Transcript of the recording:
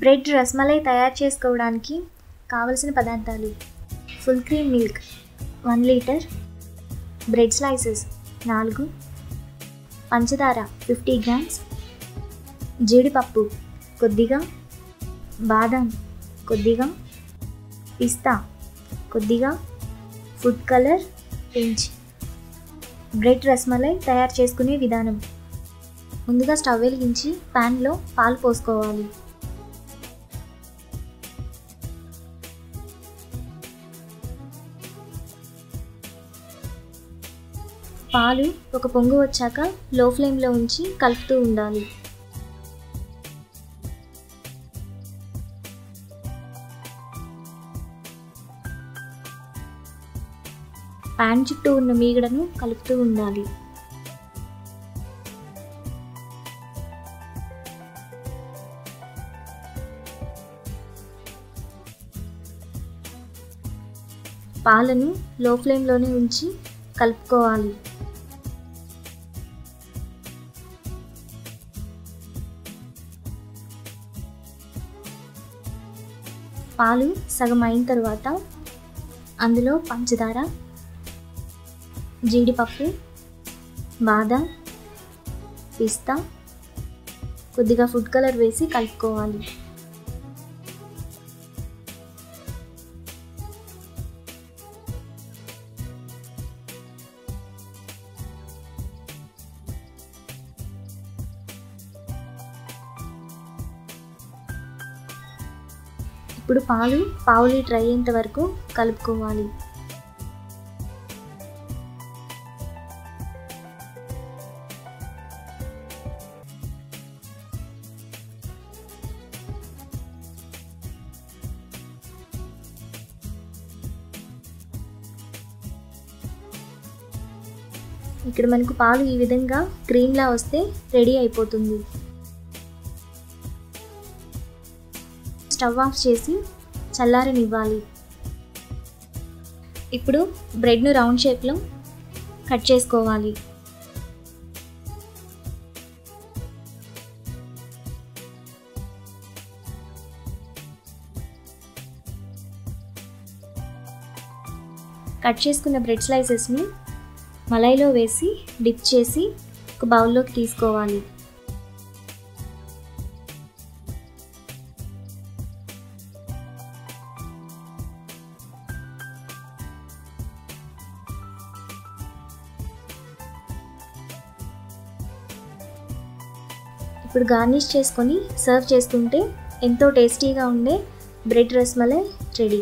Bread rasmalai తయారు చేసుకోవడానికి కావలసిన పదార్థాలు: full cream milk 1 litre, bread slices 4, పంచదార 50 గ్రామ్స్, జీడిపప్పు కొద్దిగా, బాదం కొద్దిగా, పిస్తా కొద్దిగా, food colour pinch. Bread rasmalai తయారు చేసుకునే విధానం: ముందుగా స్టవ్ వెలిగించి ప్యాన్లో పాలు పోసుకోవాలి. పాలు ఒక పొంగు వచ్చాక లో ఫ్లేమ్లో ఉంచి కలుపుతూ ఉండాలి. ప్యాన్ చుట్టూ ఉన్న మీగడను కలుపుతూ ఉండాలి. పాలను లో ఫ్లేమ్లోనే ఉంచి కలుపుకోవాలి. పాలు సగం అయిన తర్వాత అందులో పంచదార, జీడిపప్పు, బాదం, పిస్తా, కొద్దిగా ఫుడ్ కలర్ వేసి కలుపుకోవాలి. ఇప్పుడు పాలు పావు లీటర్ అయ్యేంత వరకు కలుపుకోవాలి. ఇక్కడ మనకు పాలు ఈ విధంగా క్రీమ్లా వస్తే రెడీ అయిపోతుంది. స్టవ్ ఆఫ్ చేసి చల్లారనివ్వాలి. ఇప్పుడు బ్రెడ్ను రౌండ్ షేప్లో కట్ చేసుకోవాలి. కట్ చేసుకున్న బ్రెడ్ స్లైసెస్ని మలైలో వేసి డిప్ చేసి ఒక బౌల్లోకి తీసుకోవాలి. ఇప్పుడు గార్నిష్ చేసుకొని సర్వ్ చేసుకుంటే ఎంతో టేస్టీగా ఉండే బ్రెడ్ రస్మలై రెడీ.